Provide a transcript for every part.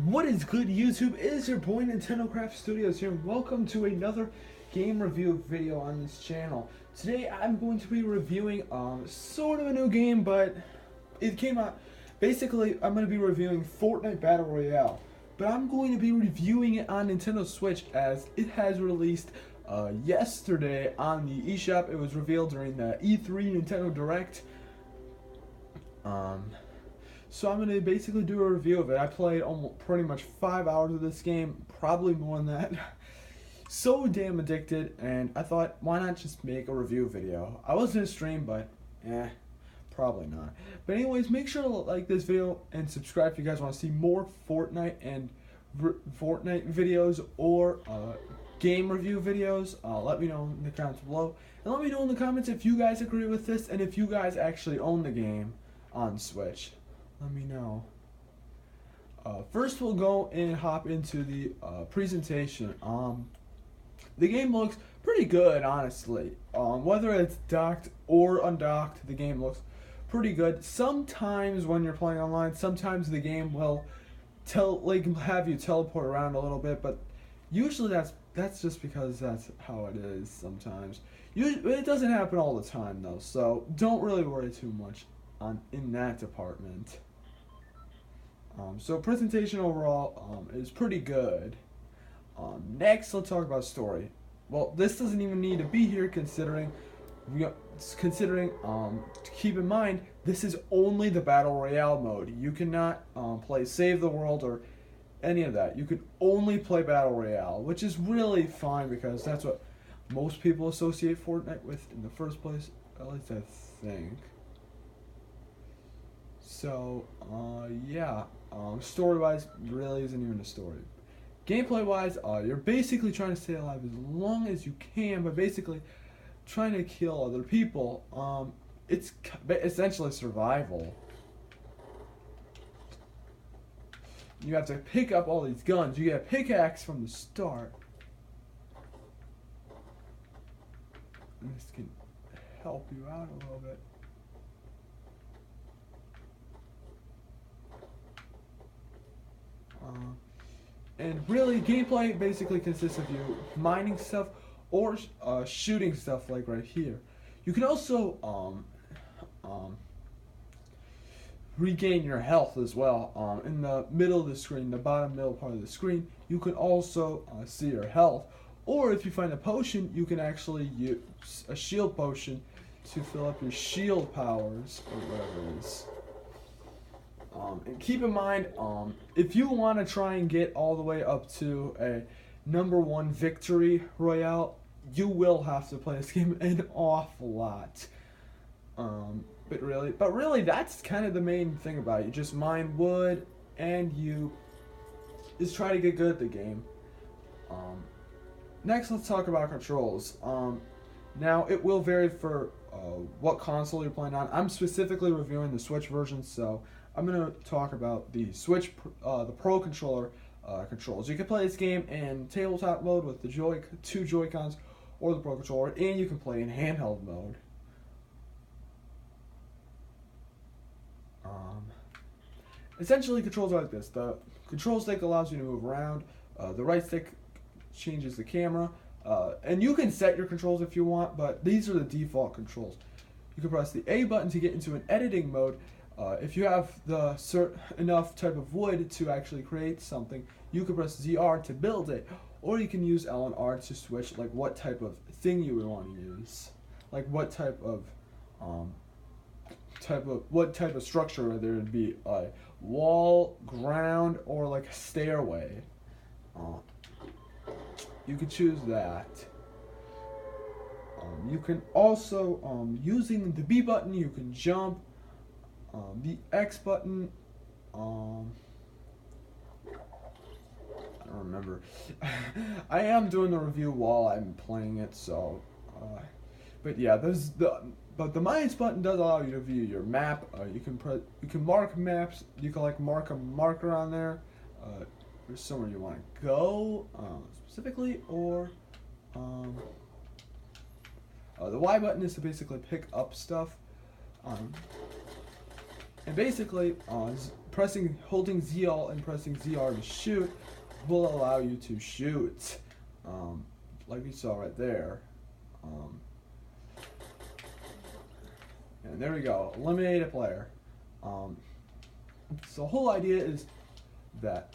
What is good, YouTube? It is your boy Nintendo Craft Studios here, and welcome to another game review video on this channel. Today I'm going to be reviewing sort of a new game, but it came out. Basically, I'm going to be reviewing Fortnite Battle Royale, but I'm going to be reviewing it on Nintendo Switch as it has released yesterday on the eShop. It was revealed during the E3 Nintendo Direct. So I'm going to basically do a review of it. I played almost pretty much 5 hours of this game, probably more than that. So damn addicted, and I thought, why not just make a review video? I was going to stream, but probably not. But anyways, make sure to like this video and subscribe if you guys want to see more Fortnite and Fortnite videos or game review videos. Let me know in the comments below. And let me know in the comments if you guys agree with this and if you guys actually own the game on Switch. Let me know. First, we'll go and hop into the presentation. The game looks pretty good, honestly. Whether it's docked or undocked, the game looks pretty good. Sometimes when you're playing online, sometimes the game will have you teleport around a little bit, but usually that's just because that's how it is sometimes. It doesn't happen all the time though, so don't really worry too much in that department. So presentation overall is pretty good. Next, let's talk about story. Well, this doesn't even need to be here considering to keep in mind this is only the Battle Royale mode. You cannot play Save the World or any of that. You can only play Battle Royale, which is really fine because that's what most people associate Fortnite with in the first place, at least I think. So, yeah, story-wise, really isn't even a story. Gameplay-wise, you're basically trying to stay alive as long as you can, but basically trying to kill other people. It's essentially survival. You have to pick up all these guns. You get a pickaxe from the start. And this can help you out a little bit. And really, gameplay basically consists of you mining stuff or shooting stuff like right here. You can also regain your health as well. In the middle of the screen, the bottom middle part of the screen, you can also see your health. Or if you find a potion, you can actually use a shield potion to fill up your shield powers or whatever it is. And keep in mind, if you want to try and get all the way up to a #1 victory royale, you will have to play this game an awful lot. But really, that's kind of the main thing about it. You just mine wood, and you just try to get good at the game. Next, let's talk about controls. Now, it will vary for what console you're playing on. I'm specifically reviewing the Switch version, so I'm going to talk about the Switch, the Pro Controller controls. You can play this game in tabletop mode with the two Joy-Cons or the Pro Controller, and you can play in handheld mode. Essentially, controls are like this. The control stick allows you to move around. The right stick changes the camera. And you can set your controls if you want, but these are the default controls. You can press the A button to get into an editing mode. If you have enough type of wood to actually create something, you can press ZR to build it, or you can use L and R to switch like what type of thing you would want to use, like what type of structure, whether it be a wall, ground, or like a stairway. You can choose that. You can also, using the B button, you can jump. The X button, I don't remember. I am doing the review while I'm playing it, so, but yeah, but the minus button does allow you to view your map. You can mark maps. You can like mark a marker on there. There's somewhere you want to go specifically, or the Y button is to basically pick up stuff. And basically, holding ZL and pressing ZR to shoot will allow you to shoot, like you saw right there. And there we go, eliminate a player. So the whole idea is that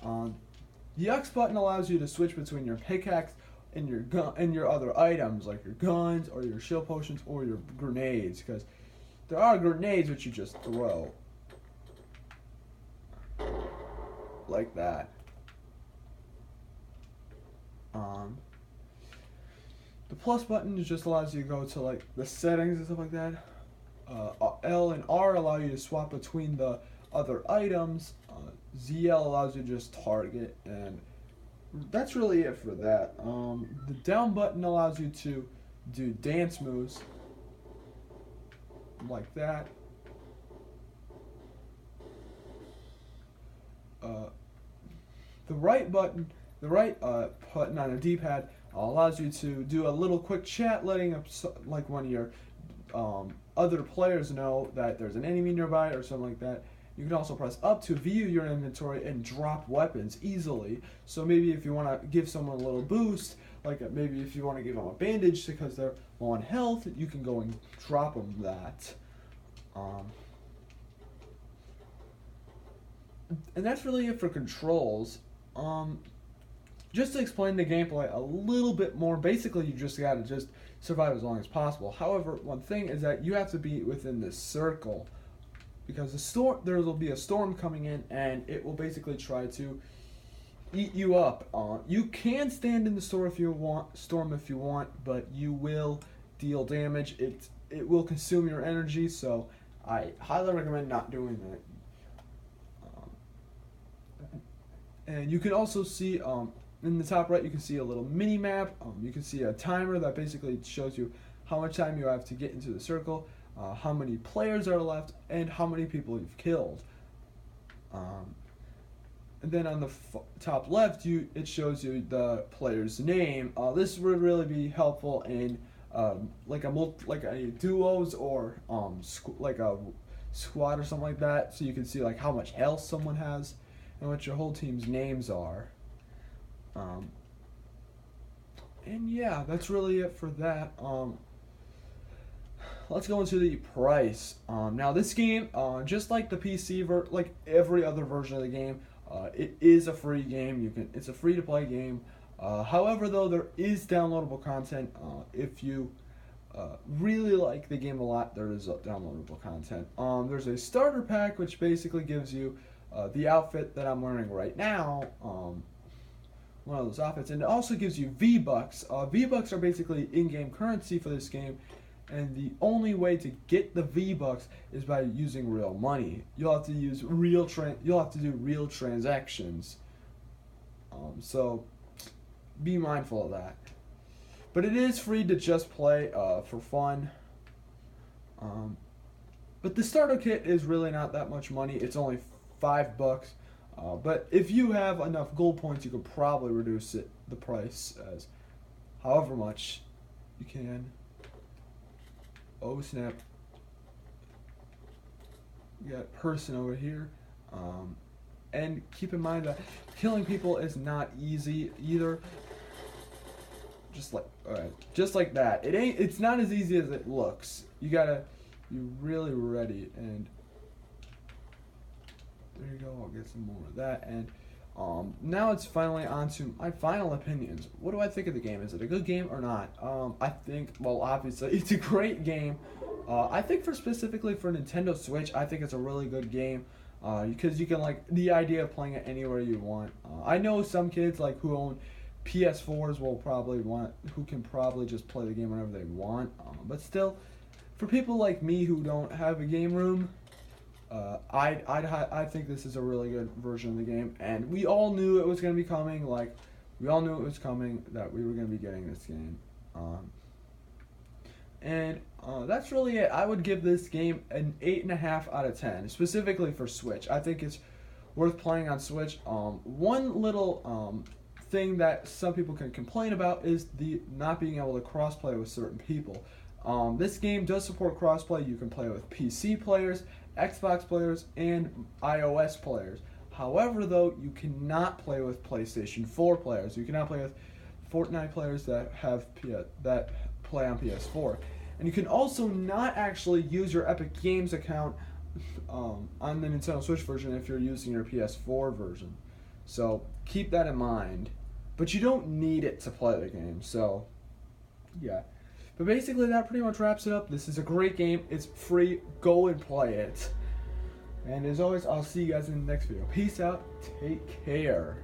the X button allows you to switch between your pickaxe and your gun and your other items, like your guns or your shield potions or your grenades, because there are grenades which you just throw like that. The plus button just allows you to go to like the settings and stuff like that. L and R allow you to swap between the other items. ZL allows you to just target, and that's really it for that. The down button allows you to do dance moves like that. The right button on a D-pad allows you to do a little quick chat, letting up like one of your other players know that there's an enemy nearby or something like that. You can also press up to view your inventory and drop weapons easily. So maybe if you want to give someone a little boost, like maybe if you want to give them a bandage because they're low on health, you can go and drop them that. And that's really it for controls. Just to explain the gameplay a little bit more, basically you just gotta just survive as long as possible. However, one thing is that you have to be within this circle, because there will be a storm coming in, and it will basically try to eat you up. You can stand in the storm if you want, but you will deal damage. It will consume your energy, so I highly recommend not doing that. And you can also see in the top right, you can see a little mini map. You can see a timer that basically shows you how much time you have to get into the circle, how many players are left, and how many people you've killed. And then on the top left, it shows you the player's name. This would really be helpful in like a duos or like a squad or something like that, so you can see like how much health someone has and what your whole team's names are. And yeah, that's really it for that. Let's go into the price. Now this game, just like the PC like every other version of the game, it is a free game. It's a free to play game. However, though, there is downloadable content. If you really like the game a lot, there is downloadable content. There's a starter pack which basically gives you the outfit that I'm wearing right now. One of those outfits, and it also gives you V-Bucks. V-Bucks are basically in-game currency for this game, and the only way to get the V-Bucks is by using real money. You'll have to use you'll have to do real transactions. So be mindful of that. But it is free to just play for fun. But the starter kit is really not that much money. It's only $5. But if you have enough gold points, you could probably reduce the price as however much you can. Oh snap. We got person over here. And keep in mind that killing people is not easy either. Just like that. It's not as easy as it looks. You really ready, and there you go. I'll get some more of that. And now it's finally on to my final opinions. What do I think of the game? Is it a good game or not? I think, well, obviously, it's a great game. I think specifically for Nintendo Switch, I think it's a really good game. Because you can, like, the idea of playing it anywhere you want. I know some kids, like, who own PS4s who can probably just play the game whenever they want. But still, for people like me who don't have a game room, I think this is a really good version of the game, and we all knew it was going to be coming. Like, we all knew it was coming, that we were going to be getting this game. And that's really it. I would give this game an 8.5 out of 10, specifically for Switch. I think it's worth playing on Switch. One little thing that some people can complain about is the not being able to crossplay with certain people. This game does support crossplay. You can play with PC players, Xbox players and iOS players. However, though, you cannot play with PlayStation 4 players. You cannot play with Fortnite players that play on PS4. And you can also not actually use your Epic Games account on the Nintendo Switch version if you're using your PS4 version. So keep that in mind. But you don't need it to play the game. So, yeah. But basically, that pretty much wraps it up. This is a great game. It's free. Go and play it. And as always, I'll see you guys in the next video. Peace out. Take care.